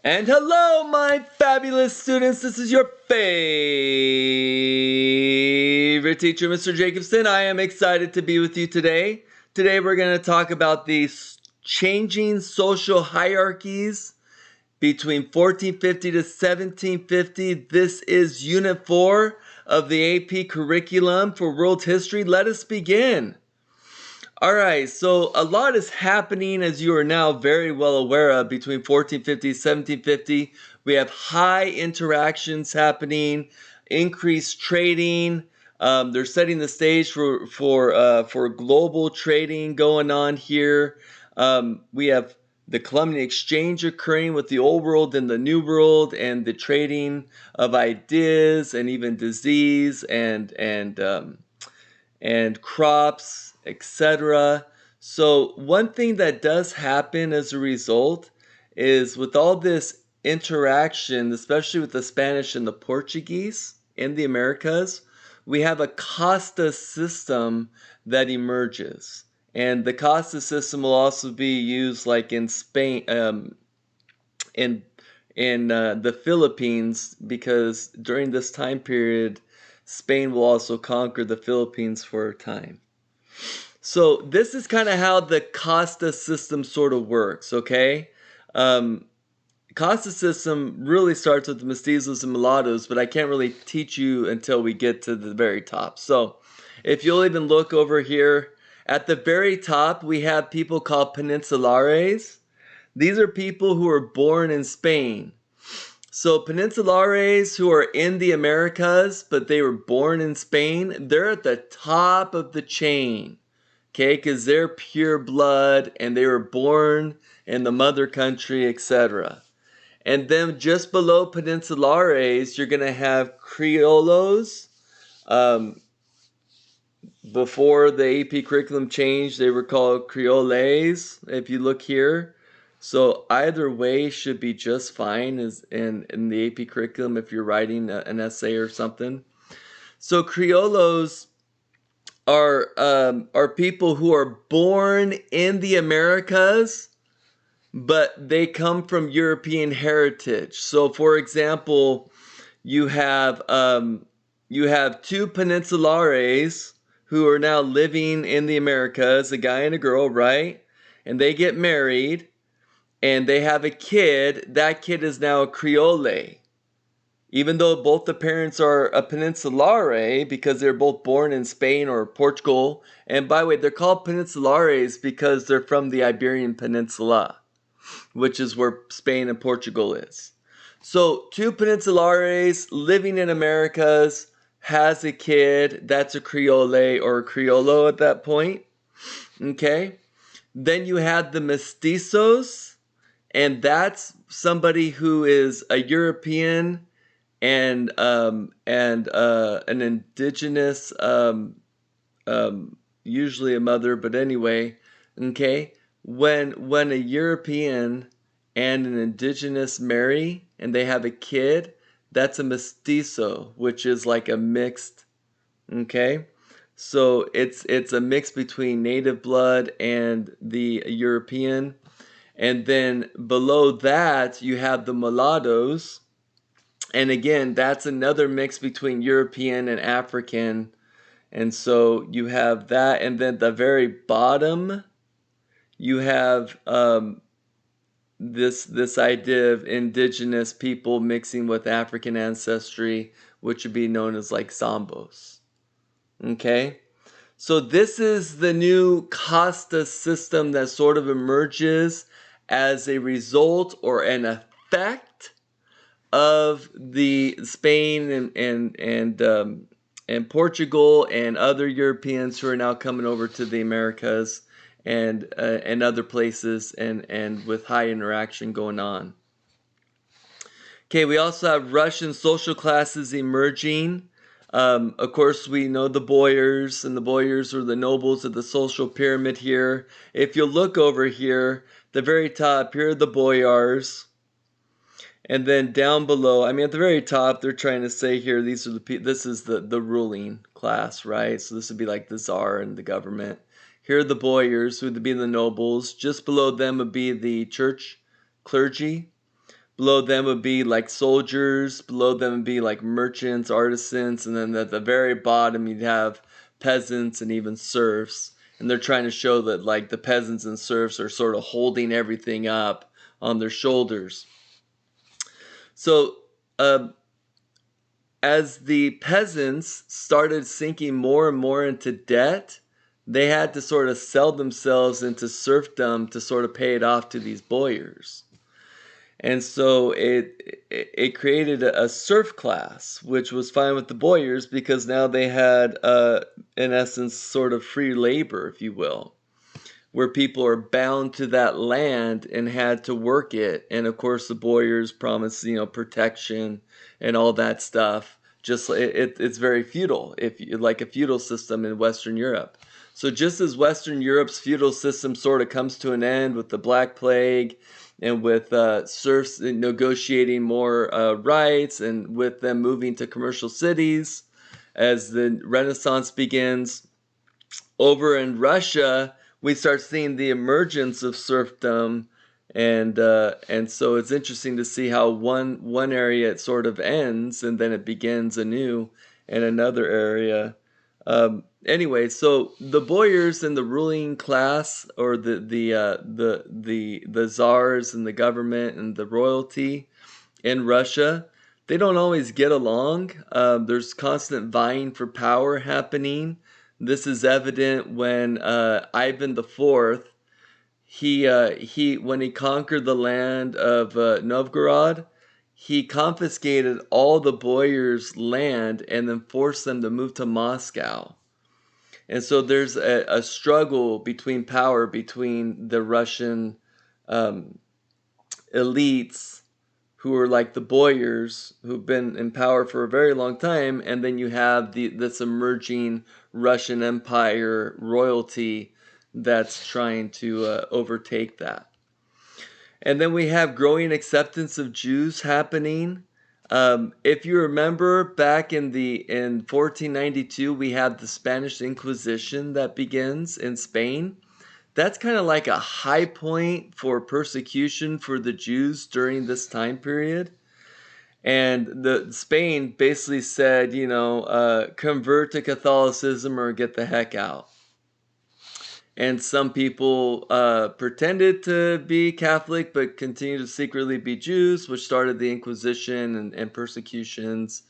And hello, my fabulous students. This is your favorite teacher, Mr. Jacobson. I am excited to be with you today. Today, we're going to talk about the changing social hierarchies between 1450 to 1750. This is Unit 4 of the AP curriculum for World History. Let us begin. All right, so a lot is happening, as you are now very well aware of, between 1450 and 1750. We have high interactions happening, increased trading. They're setting the stage for global trading going on here. We have the Columbian Exchange occurring with the Old World and the New World, and the trading of ideas and even disease and crops, etc. So one thing that does happen as a result is with all this interaction, especially with the Spanish and the Portuguese in the Americas, we have a CASTA system that emerges. And the CASTA system will also be used like in Spain, in the Philippines, because during this time period, Spain will also conquer the Philippines for a time. So this is kind of how the CASTA system sort of works, okay? Um, CASTA system really starts with the mestizos and mulattoes, but I can't really teach you until we get to the very top. So if you'll even look over here, at the very top, we have people called peninsulares. These are people who are born in Spain. So peninsulares who are in the Americas, but they were born in Spain, they're at the top of the chain, okay? Because they're pure blood and they were born in the mother country, etc. And then just below peninsulares, you're going to have criollos. Um, Before the AP curriculum changed, they were called creoles, if you look here. So either way should be just fine as in the AP curriculum if you're writing an essay or something. So criollos are people who are born in the Americas, but they come from European heritage. So for example, you have two peninsulares who are now living in the Americas, a guy and a girl, right? And they get married and they have a kid. That kid is now a Creole. Even though both the parents are a peninsulare because they're both born in Spain or Portugal. And by the way, they're called peninsulares because they're from the Iberian Peninsula, which is where Spain and Portugal is. So two peninsulares living in Americas has a kid. That's a Creole or a Criollo at that point. Okay. Then you had the mestizos, and that's somebody who is a European and an indigenous, usually a mother, but anyway, okay. When a European and an indigenous marry and they have a kid, that's a mestizo, which is like a mixed, okay? So it's a mix between native blood and the European. And then below that, you have the mulattoes. And again, that's another mix between European and African. And so you have that. And then the very bottom, you have this idea of indigenous people mixing with African ancestry, which would be known as like Zambos. Okay? So this is the new CASTA system that sort of emerges as a result or an effect of the Spain and Portugal and other Europeans who are now coming over to the Americas and other places and with high interaction going on. Okay, we also have Russian social classes emerging. Of course, we know the boyars, and the boyars are the nobles of the social pyramid here. If you look over here, the very top, here are the boyars. And then down below, I mean, at the very top, they're trying to say here, these are this is the ruling class, right? So this would be like the czar and the government. Here are the boyars, who would be the nobles. Just below them would be the church clergy. Below them would be like soldiers. Below them would be like merchants, artisans, and then at the very bottom you'd have peasants and even serfs. And they're trying to show that like the peasants and serfs are sort of holding everything up on their shoulders. So as the peasants started sinking more and more into debt, they had to sort of sell themselves into serfdom to sort of pay it off to these boyars. And so it created a serf class, which was fine with the boyars because now they had, in essence, sort of free labor, if you will, where people are bound to that land and had to work it. And of course, the boyars promised, protection and all that stuff. Just it's very feudal, if you, like a feudal system in Western Europe. So just as Western Europe's feudal system sort of comes to an end with the Black Plague and with serfs negotiating more rights and with them moving to commercial cities as the Renaissance begins, over in Russia, we start seeing the emergence of serfdom, and so it's interesting to see how one area it sort of ends and then it begins anew in another area. Anyway, so the boyars and the ruling class, or the czars and the government and the royalty in Russia, they don't always get along. There's constant vying for power happening. This is evident when Ivan the Fourth, he when he conquered the land of Novgorod, he confiscated all the boyars' land and then forced them to move to Moscow. And so there's a struggle between power between the Russian um, elites, who are like the boyars, who've been in power for a very long time, and then you have this emerging Russian Empire royalty that's trying to overtake that. And then we have growing acceptance of Jews happening. If you remember, back in 1492, we had the Spanish Inquisition that begins in Spain. That's kind of like a high point for persecution for the Jews during this time period. And the Spain basically said, convert to Catholicism or get the heck out. And some people pretended to be Catholic but continued to secretly be Jews, which started the Inquisition and persecutions.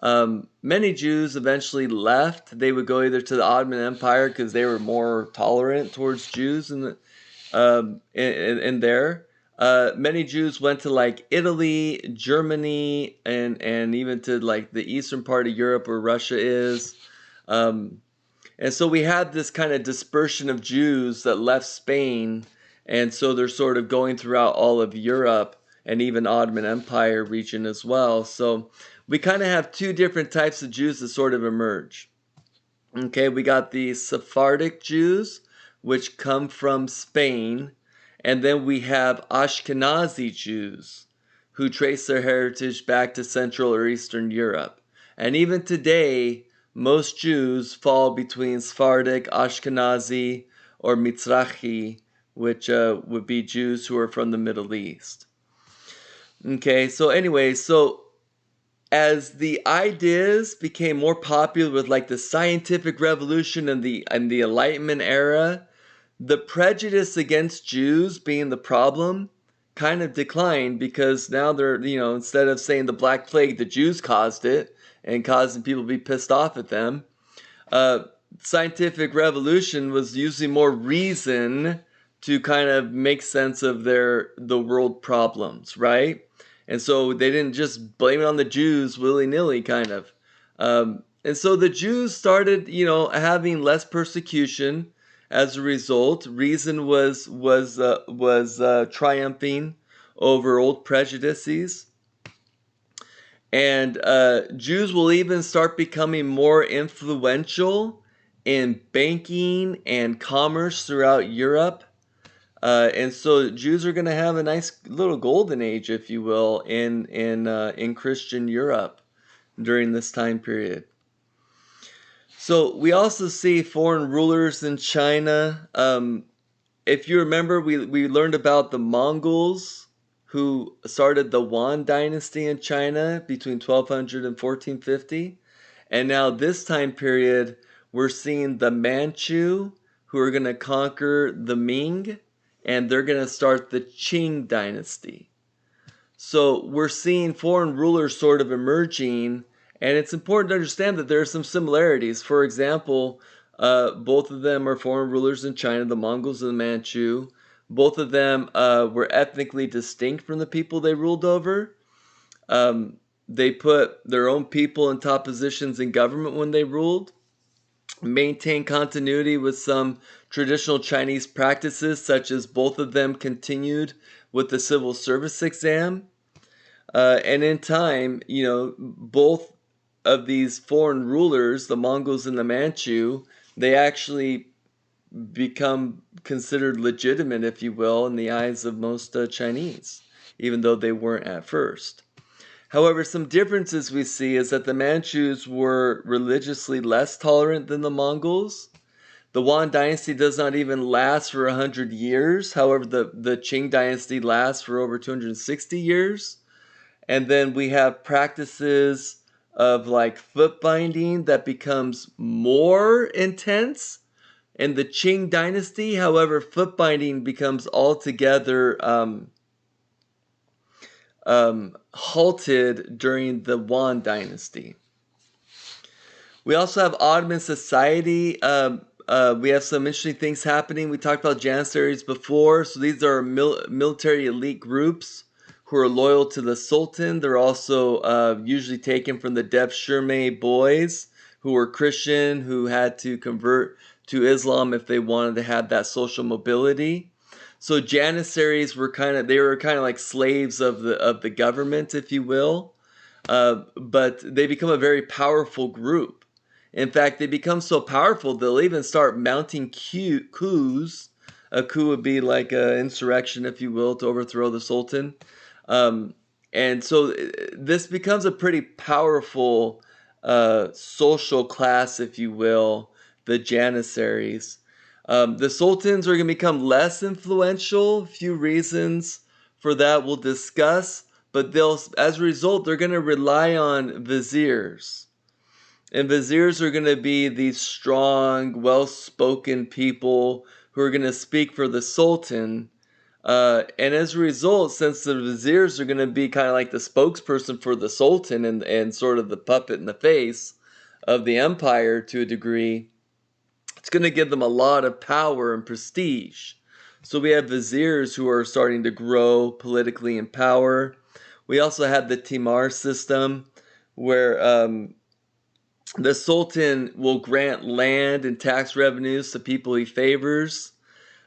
Many Jews eventually left. They would go either to the Ottoman Empire because they were more tolerant towards Jews in there. Many Jews went to like Italy, Germany, and even to like the eastern part of Europe where Russia is. And so we had this kind of dispersion of Jews that left Spain, and so they're sort of going throughout all of Europe and even Ottoman Empire region as well. So we kind of have two different types of Jews that sort of emerge. Okay, we got the Sephardic Jews, which come from Spain, and then we have Ashkenazi Jews, who trace their heritage back to Central or Eastern Europe. And even today, most Jews fall between Sephardic, Ashkenazi, or Mizrahi, which would be Jews who are from the Middle East. Okay, so anyway, so as the ideas became more popular with like the scientific revolution and the Enlightenment era, the prejudice against Jews being the problem kind of declined, because now they're, instead of saying the Black Plague, the Jews caused it and causing people to be pissed off at them, scientific revolution was using more reason to kind of make sense of the world problems, right? And so they didn't just blame it on the Jews willy-nilly, kind of. And so the Jews started, having less persecution as a result. Reason was triumphing over old prejudices. And Jews will even start becoming more influential in banking and commerce throughout Europe. And so Jews are going to have a nice little golden age, if you will, in Christian Europe during this time period. So we also see foreign rulers in China. If you remember, we learned about the Mongols who started the Yuan dynasty in China between 1200 and 1450. And now this time period, we're seeing the Manchu who are going to conquer the Ming, and they're going to start the Qing dynasty. So we're seeing foreign rulers sort of emerging, and it's important to understand that there are some similarities. For example, both of them are foreign rulers in China, the Mongols and the Manchu. Both of them were ethnically distinct from the people they ruled over. They put their own people in top positions in government when they ruled, maintained continuity with some traditional Chinese practices, such as both of them continued with the civil service exam. And in time, both of these foreign rulers, the Mongols and the Manchu, they actually become considered legitimate, if you will, in the eyes of most Chinese, even though they weren't at first. However, some differences we see is that the Manchus were religiously less tolerant than the Mongols. The Yuan dynasty does not even last for 100 years. However, the Qing dynasty lasts for over 260 years. And then we have practices of like foot binding that becomes more intense in the Qing dynasty. However, foot binding becomes altogether halted during the Yuan dynasty. We also have Ottoman society. We have some interesting things happening. We talked about Janissaries before. So these are military elite groups who are loyal to the Sultan. They're also usually taken from the Devshirme boys, who were Christian, who had to convert to Islam if they wanted to have that social mobility. So Janissaries were kind of like slaves of the government, if you will. But they become a very powerful group. In fact, they become so powerful they'll even start mounting coups. A coup would be like an insurrection, if you will, to overthrow the Sultan. And so this becomes a pretty powerful social class, if you will, the Janissaries. The Sultans are going to become less influential. A few reasons for that we'll discuss, but as a result, they're going to rely on viziers. And viziers are going to be these strong, well-spoken people who are going to speak for the Sultan. And as a result, since the viziers are going to be kind of like the spokesperson for the Sultan and sort of the puppet in the face of the empire to a degree, it's going to give them a lot of power and prestige. So we have viziers who are starting to grow politically in power. We also have the Timar system, where the Sultan will grant land and tax revenues to people he favors.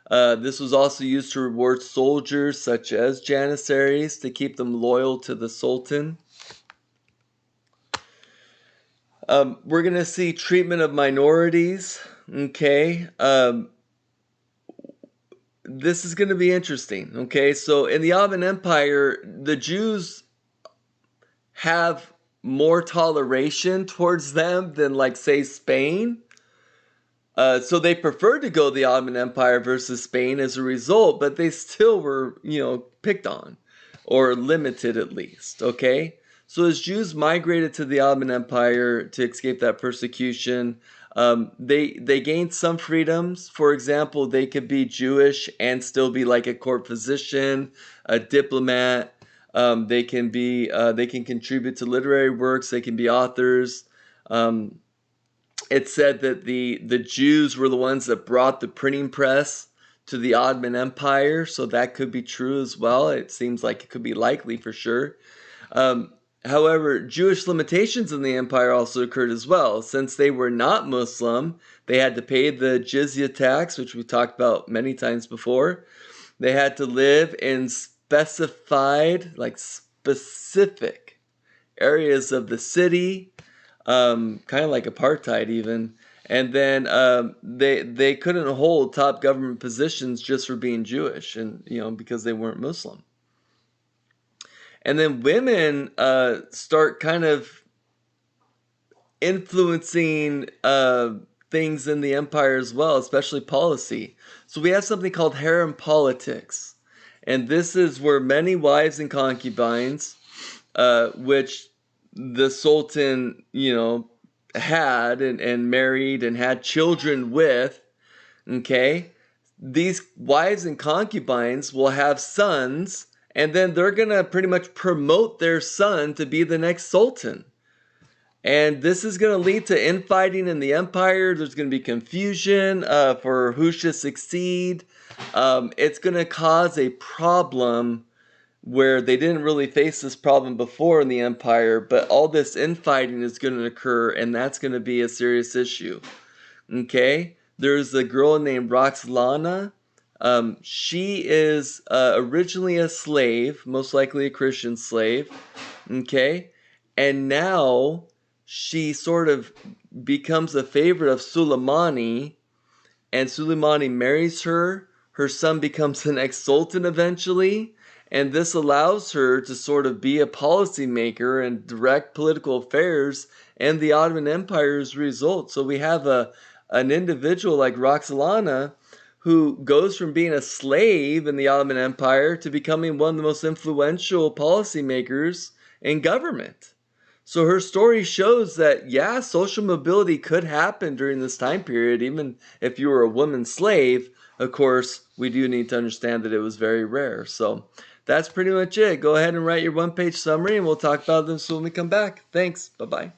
This was also used to reward soldiers such as Janissaries to keep them loyal to the Sultan. We're going to see treatment of minorities. Okay. This is going to be interesting. Okay. So in the Ottoman Empire, the Jews have more toleration towards them than, like, say, Spain. So they preferred to go the Ottoman Empire versus Spain as a result, but they still were, picked on, or limited at least, okay? So as Jews migrated to the Ottoman Empire to escape that persecution, they gained some freedoms. For example, they could be Jewish and still be like a court physician, a diplomat. They can contribute to literary works. They can be authors. It's said that the Jews were the ones that brought the printing press to the Ottoman Empire, so that could be true as well. It seems like it could be likely for sure. However, Jewish limitations in the empire also occurred as well. Since they were not Muslim, they had to pay the jizya tax, which we talked about many times before. They had to live in specific areas of the city, kind of like apartheid even. And then they couldn't hold top government positions just for being Jewish, and because they weren't Muslim. And then women start kind of influencing things in the empire as well, especially policy. So we have something called harem politics. And this is where many wives and concubines, which the Sultan, had and married and had children with, okay? These wives and concubines will have sons, and then they're going to pretty much promote their son to be the next sultan. And this is going to lead to infighting in the empire. There's going to be confusion for who should succeed. It's going to cause a problem where they didn't really face this problem before in the empire, but all this infighting is going to occur, and that's going to be a serious issue. Okay? There's a girl named Roxlana. She is originally a slave, most likely a Christian slave. Okay? And now she sort of becomes a favorite of Suleimani, and Suleimani marries her. Her son becomes the next sultan eventually, and this allows her to sort of be a policymaker and direct political affairs and the Ottoman Empire as a result. So we have an individual like Roxolana who goes from being a slave in the Ottoman Empire to becoming one of the most influential policymakers in government. So her story shows that, yeah, social mobility could happen during this time period, even if you were a woman slave. Of course, we do need to understand that it was very rare. So that's pretty much it. Go ahead and write your one-page summary, and we'll talk about this when we come back. Thanks. Bye-bye.